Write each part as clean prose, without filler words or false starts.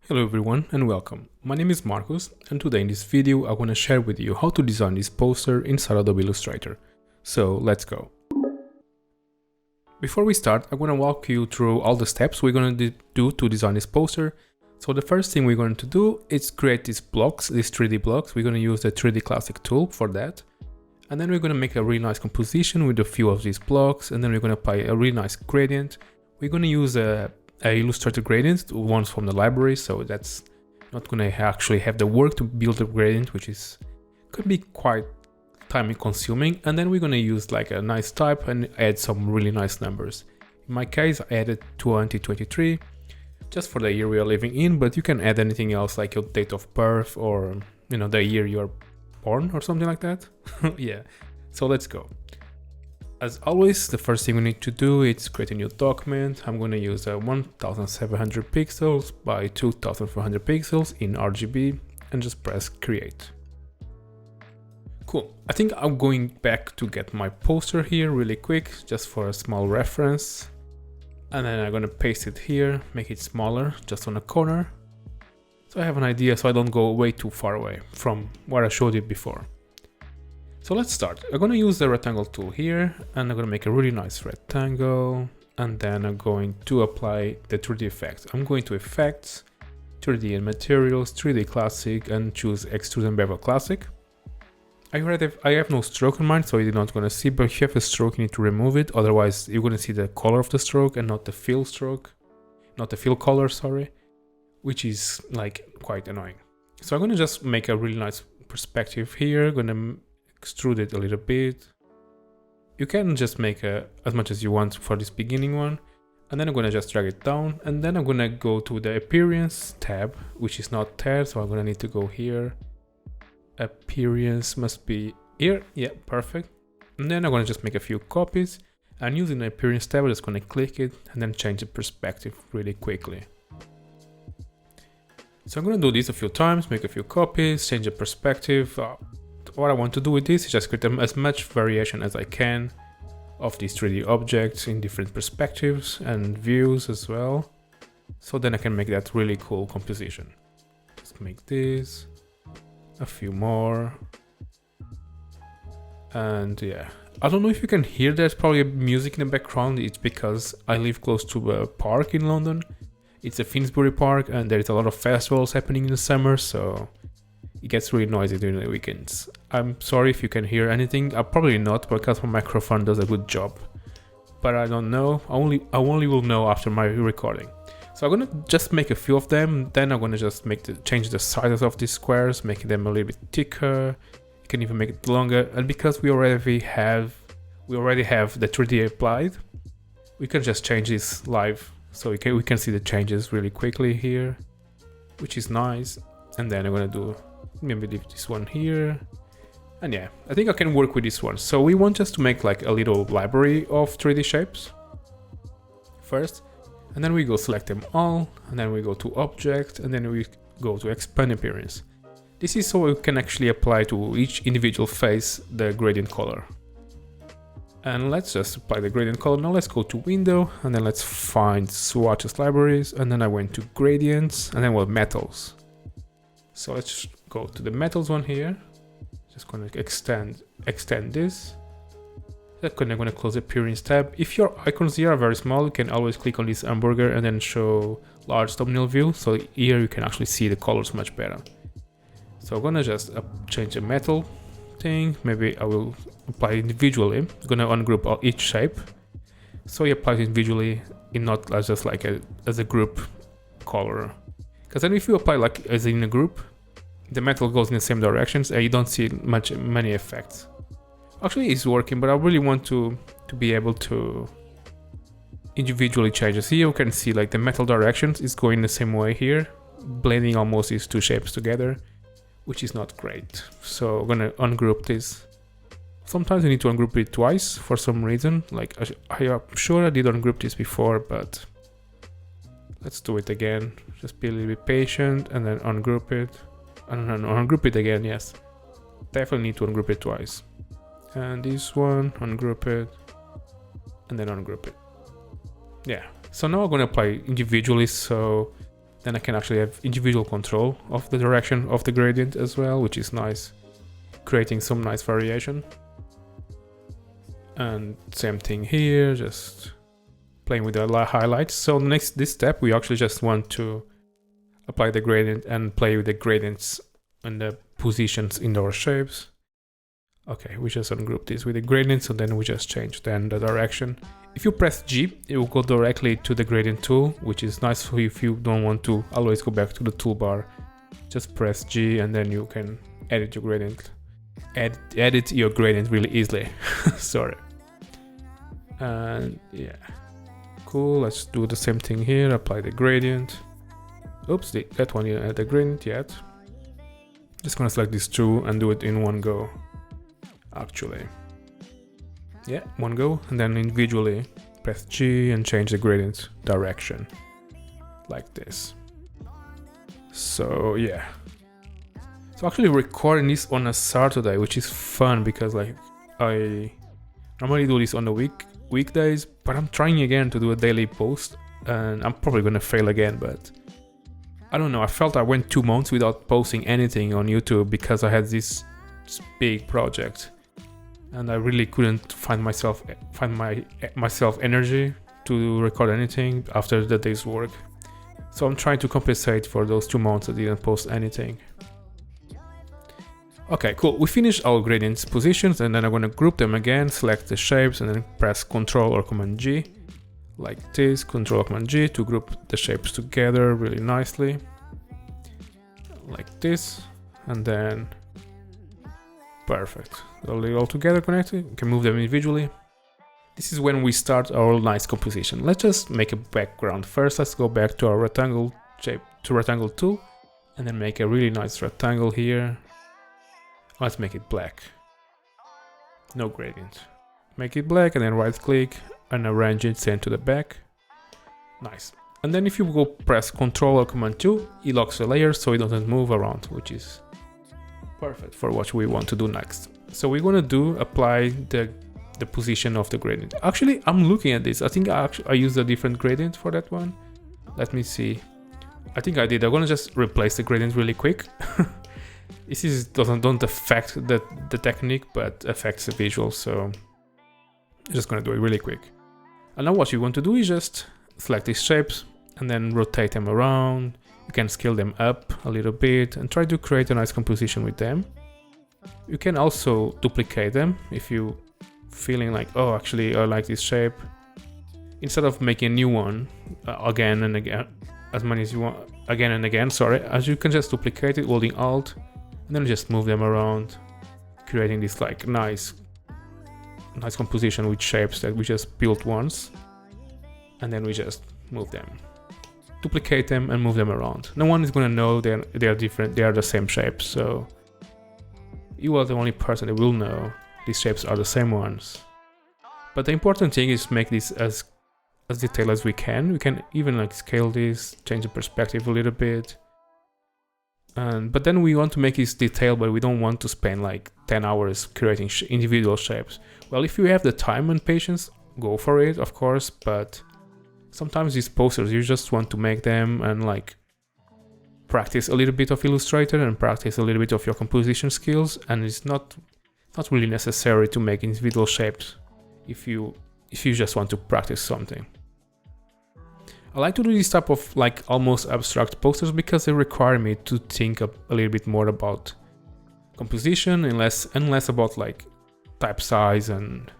Hello everyone and welcome. My name is Marcus and today in this video I want to share with you how to design this poster inside Adobe Illustrator. So let's go. Before we start, I'm going to walk you through all the steps we're going to do to design this poster. So the first thing we're going to do is create these blocks, these 3D blocks. We're going to use the 3D Classic tool for that. And then we're going to make a really nice composition with a few of these blocks, and then we're going to apply a really nice gradient. We're going to use a Illustrator gradient, ones from the library, so that's not going to actually have the work to build a gradient, which could be quite time consuming. And then we're going to use like a nice type and add some really nice numbers. In my case, I added 2023 just for the year we are living in, but you can add anything else like your date of birth or the year you're born or something like that. Yeah, so let's go. As always, the first thing we need to do is create a new document. I'm going to use a 1700 pixels by 2400 pixels in RGB and just press create. Cool. I think I'm going back to get my poster here really quick, just for a small reference. And then I'm going to paste it here, make it smaller, just on a corner. So I have an idea so I don't go way too far away from where I showed you before. So let's start. I'm going to use the rectangle tool here and I'm going to make a really nice rectangle, and then I'm going to apply the 3D effects. I'm going to Effects, 3D and Materials, 3D Classic, and choose Extrude and Bevel Classic. I have no stroke on mine, so you're not going to see, but if you have a stroke you need to remove it, otherwise you're going to see the color of the stroke and not the fill stroke, not the fill color, sorry, which is like quite annoying. So I'm going to just make a really nice perspective here. I'm going to extrude it a little bit. You can just make as much as you want for this beginning one, and then I'm going to just drag it down, and then I'm going to go to the Appearance tab, which is not there, so I'm going to need to go here. Appearance must be here. Yeah, perfect. And then I'm going to just make a few copies, and using the Appearance tab I'm just going to click it and then change the perspective really quickly. So I'm going to do this a few times, make a few copies, change the perspective. What I want to do with this is just create as much variation as I can of these 3D objects in different perspectives and views as well. So then I can make that really cool composition. Just make this, a few more. And yeah, I don't know if you can hear there's probably music in the background. It's because I live close to a park in London. It's a Finsbury Park and there is a lot of festivals happening in the summer, so it gets really noisy during the weekends. I'm sorry if you can hear anything. Probably not, because my microphone does a good job. But I don't know. I only will know after my recording. So I'm gonna just make a few of them. Then I'm gonna just change the sizes of these squares, making them a little bit thicker. You can even make it longer. And because we already have the 3D applied, we can just change this live. So we can see the changes really quickly here, which is nice. And then I'm gonna do maybe leave this one here, and yeah, I think I can work with this one. So we want just to make like a little library of 3D shapes first, and then we go select them all, and then we go to Object, and then we go to Expand Appearance. This is so we can actually apply to each individual face the gradient color. And let's just apply the gradient color. Now let's go to Window, and then let's find Swatches Libraries, and then I went to Gradients, and then Metals. So let's go to the Metals one here. Just going to extend this. Then I'm going to close the Appearance tab. If your icons here are very small, you can always click on this hamburger and then show large thumbnail view. So here you can actually see the colors much better. So I'm going to just change the metal thing. Maybe I will apply individually. I'm going to ungroup each shape. So you apply it individually, and not just like as a group color. Because then if you apply like as in a group, the metal goes in the same directions and you don't see many effects. Actually it's working, but I really want to be able to individually change this. Here you can see like the metal directions is going the same way here, blending almost these two shapes together, which is not great. So I'm gonna ungroup this. Sometimes you need to ungroup it twice for some reason. Like I'm sure I did ungroup this before, but let's do it again. Just be a little bit patient and then ungroup it. And then ungroup it again, yes. Definitely need to ungroup it twice. And this one, ungroup it. And then ungroup it. Yeah. So now I'm going to apply individually. So Then I can actually have individual control of the direction of the gradient as well, which is nice, creating some nice variation. And same thing here, just playing with the highlights. So this step, we actually just want to apply the gradient and play with the gradients and the positions in our shapes. Okay, we just ungroup this with the gradients, and then we just change then the direction. If you press G, it will go directly to the gradient tool, which is nice for you if you don't want to always go back to the toolbar. Just press G and then you can edit your gradient. Edit your gradient really easily. Sorry. And yeah, cool. Let's do the same thing here. Apply the gradient. Oops, that one didn't add the gradient yet. Just gonna select these two and do it in one go. Actually, yeah, one go, and then individually press G and change the gradient direction like this. So yeah, so actually recording this on a Saturday, which is fun because like I normally do this on the weekdays, but I'm trying again to do a daily post, and I'm probably gonna fail again, but I don't know. I felt I went 2 months without posting anything on YouTube because I had this big project. And I really couldn't find myself energy to record anything after the day's work. So I'm trying to compensate for those 2 months I didn't post anything. Okay, cool. We finished our gradients positions, and then I'm gonna group them again, select the shapes, and then press Ctrl or Command G, like this. Ctrl or Command G to group the shapes together really nicely, like this, and then perfect. All together connected. You can move them individually. This is when we start our nice composition. Let's just make a background first. Let's go back to our rectangle shape, to rectangle tool, and then make a really nice rectangle here. Let's make it black. No gradient. Make it black and then right click and arrange it, send to the back. Nice. And then if you go press Ctrl or Command 2, it locks the layer so it doesn't move around, which is perfect for what we want to do next. So we're gonna apply the position of the gradient. Actually, I'm looking at this. I think I used a different gradient for that one. Let me see. I think I did. I'm gonna just replace the gradient really quick. This don't affect the technique, but affects the visual. So I'm just gonna do it really quick. And now what you want to do is just select these shapes and then rotate them around. You can scale them up a little bit and try to create a nice composition with them. You can also duplicate them if you feeling like, oh, actually I like this shape. Instead of making a new one again and again, as many as you want, again and again, sorry, as you can just duplicate it holding Alt and then just move them around, creating this like nice composition with shapes that we just built once, and then we just move them. Duplicate them and move them around. No one is gonna know they are different, they are the same shapes, so you are the only person that will know these shapes are the same ones. But the important thing is make this as detailed as we can. We can even like scale this, change the perspective a little bit. But then we want to make this detailed, but we don't want to spend like 10 hours creating individual shapes. Well, if you have the time and patience, go for it, of course, but sometimes these posters, you just want to make them and like practice a little bit of Illustrator and practice a little bit of your composition skills, and it's not really necessary to make individual shapes if you just want to practice something. I like to do this type of like almost abstract posters because they require me to think a little bit more about composition and less about like type size and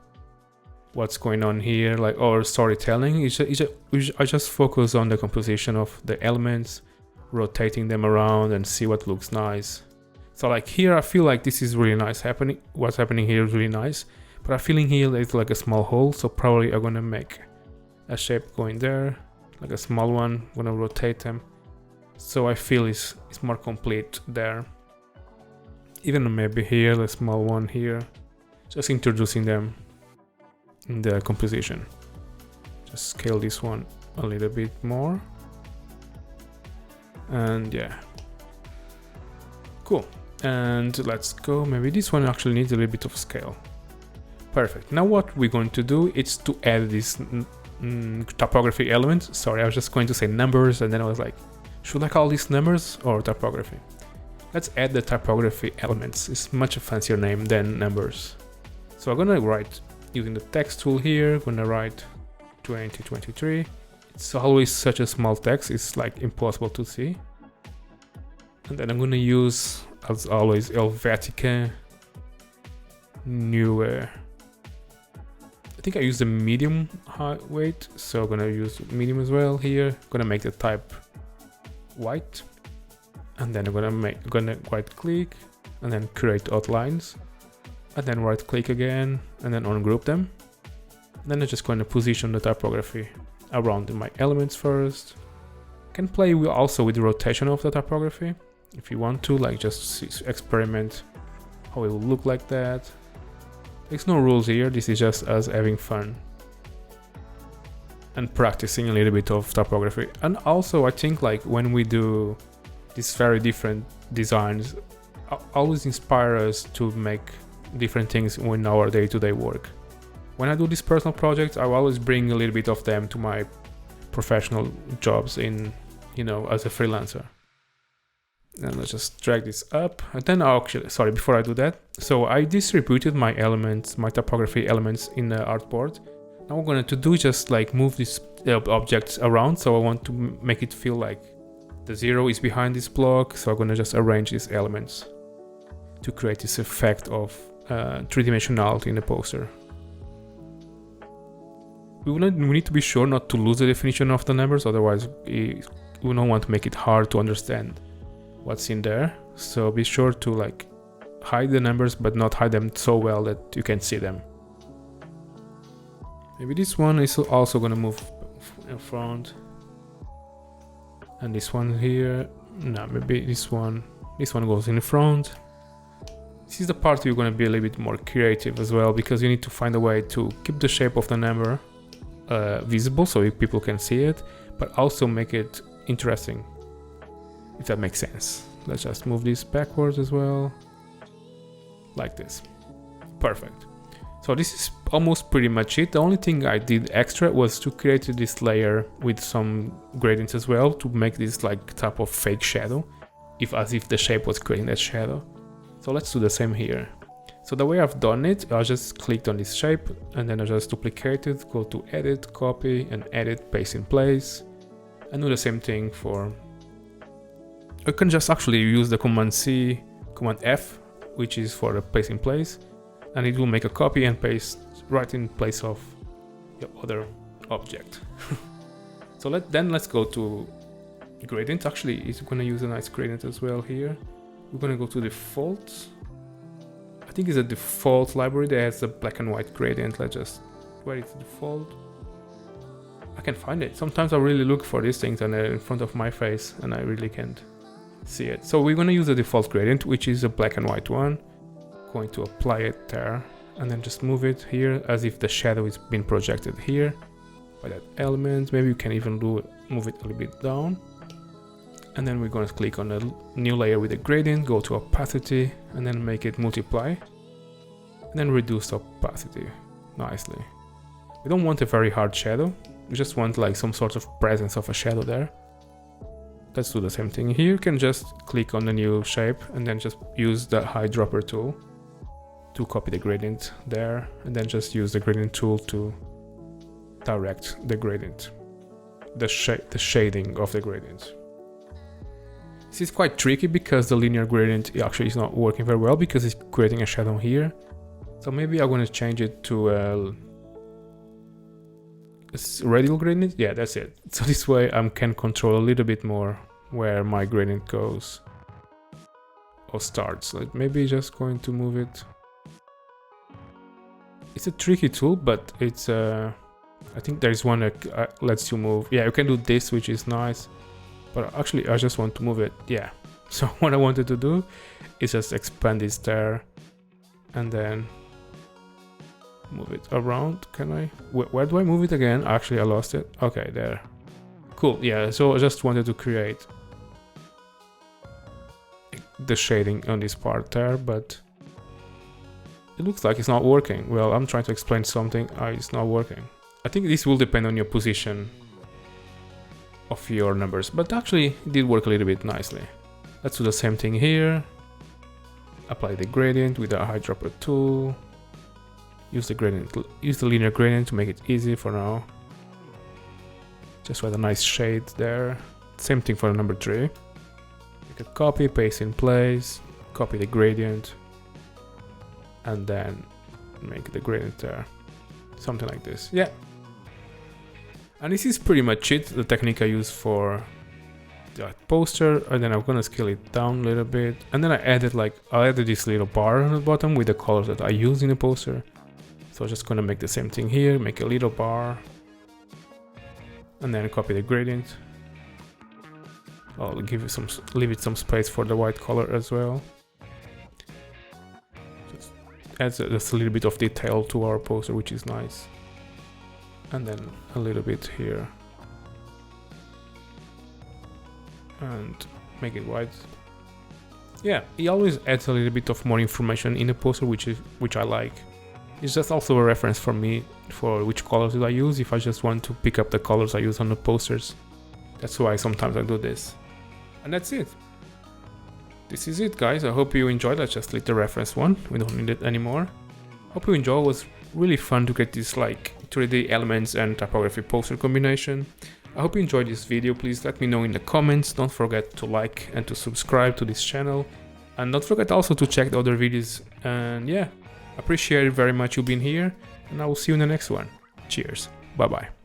what's going on here, like, or storytelling. I just focus on the composition of the elements, rotating them around and see what looks nice. So like here I feel like this is really nice happening. What's happening here is really nice, but I'm feeling here there's like a small hole, so probably I'm gonna make a shape going there, like a small one. I'm gonna rotate them so I feel it's more complete there. Even maybe here, a small one here, just introducing them in the composition. Just scale this one a little bit more, and yeah, cool. And let's go, maybe this one actually needs a little bit of scale. Perfect. Now what we're going to do is to add this typography element. Sorry, I was just going to say numbers and then I was like, Should I call these numbers or typography? Let's add the typography elements. It's much a fancier name than numbers. So I'm gonna write using the text tool here. I'm gonna write 2023. It's always such a small text, it's like impossible to see. And then I'm gonna use, as always, Helvetica New. I think I use the medium height weight, so I'm gonna use medium as well here. I'm gonna make the type white, and then I'm gonna right click and then create outlines, and then right click again and then ungroup them. And then I'm just going to position the typography around my elements first. Can play also with the rotation of the typography if you want to, like just experiment how it will look like that. There's no rules here, this is just us having fun and practicing a little bit of typography. And also I think like when we do these very different designs, always inspire us to make different things in our day-to-day work. When I do these personal projects, I always bring a little bit of them to my professional jobs in, you know, as a freelancer. And let's just drag this up. And then actually, sorry, before I do that, so I distributed my elements, my typography elements in the artboard. Now what I'm going to do is just like move these objects around. So I want to make it feel like the 0 is behind this block. So I'm going to just arrange these elements to create this effect of three-dimensionality in the poster. We need to be sure not to lose the definition of the numbers, otherwise we don't want to make it hard to understand what's in there. So be sure to like hide the numbers, but not hide them so well that you can see them. Maybe this one is also gonna move in front, and this one here, no, maybe this one goes in front. This is the part where you're gonna be a little bit more creative as well, because you need to find a way to keep the shape of the number visible so people can see it, but also make it interesting, if that makes sense. Let's just move this backwards as well, like this. Perfect. So this is almost pretty much it. The only thing I did extra was to create this layer with some gradients as well to make this like type of fake shadow, as if the shape was creating that shadow. So let's do the same here. So the way I've done it, I just clicked on this shape and then I just duplicate it, go to edit, copy and edit, paste in place, and do the same thing for. I can just actually use the Command C, Command F, which is for the paste in place, and it will make a copy and paste right in place of your other object. So let's go to gradient. Actually, it's going to use a nice gradient as well here. We're going to go to default. I think it's a default library that has a black and white gradient. Let's just, where is the default? I can find it. Sometimes I really look for these things and they're in front of my face and I really can't see it. So we're going to use the default gradient, which is a black and white one. Going to apply it there and then just move it here as if the shadow is being projected here by that element. Maybe you can even move it a little bit down. And then we're going to click on a new layer with a gradient, go to opacity and then make it multiply and then reduce opacity nicely. We don't want a very hard shadow, we just want like some sort of presence of a shadow there. Let's do the same thing here. You can just click on the new shape and then just use the eyedropper tool to copy the gradient there, and then just use the gradient tool to direct the gradient, the shading of the gradient. This is quite tricky because the linear gradient actually is not working very well because it's creating a shadow here. So maybe I'm going to change it to a radial gradient. Yeah, that's it. So this way I can control a little bit more where my gradient goes or starts. Like maybe just going to move it. It's a tricky tool, but it's I think there's one that lets you move. Yeah, you can do this, which is nice. But actually, I just want to move it. Yeah. So what I wanted to do is just expand this there and then move it around. Can I? Where do I move it again? Actually, I lost it. Okay, there. Cool. Yeah. So I just wanted to create the shading on this part there, but it looks like it's not working. Well, I'm trying to explain something. It's not working. I think this will depend on your position of your numbers, but actually it did work a little bit nicely. Let's do the same thing here. Apply the gradient with the eyedropper tool. Use the linear gradient to make it easy for now. Just with a nice shade there. Same thing for the number 3. Make a copy, paste in place, copy the gradient, and then make the gradient there. Something like this. Yeah. And this is pretty much it, the technique I use for that poster, and then I'm gonna scale it down a little bit, and then I added this little bar on the bottom with the colors that I use in the poster. So I'm just gonna make the same thing here, make a little bar, and then copy the gradient. I'll leave it some space for the white color as well. Just adds just a little bit of detail to our poster, which is nice. And then a little bit here. And make it white. Yeah, it always adds a little bit of more information in the poster, which I like. It's just also a reference for me for which colors did I use if I just want to pick up the colors I use on the posters. That's why sometimes I do this. And that's it. This is it, guys. I hope you enjoyed. I just lit the reference one. We don't need it anymore. Hope you enjoyed. It was really fun to get this 3D elements and typography poster combination. I hope you enjoyed this video. Please let me know in the comments. Don't forget to like and to subscribe to this channel. And don't forget also to check the other videos. And yeah, appreciate it very much you being here. And I will see you in the next one. Cheers. Bye bye.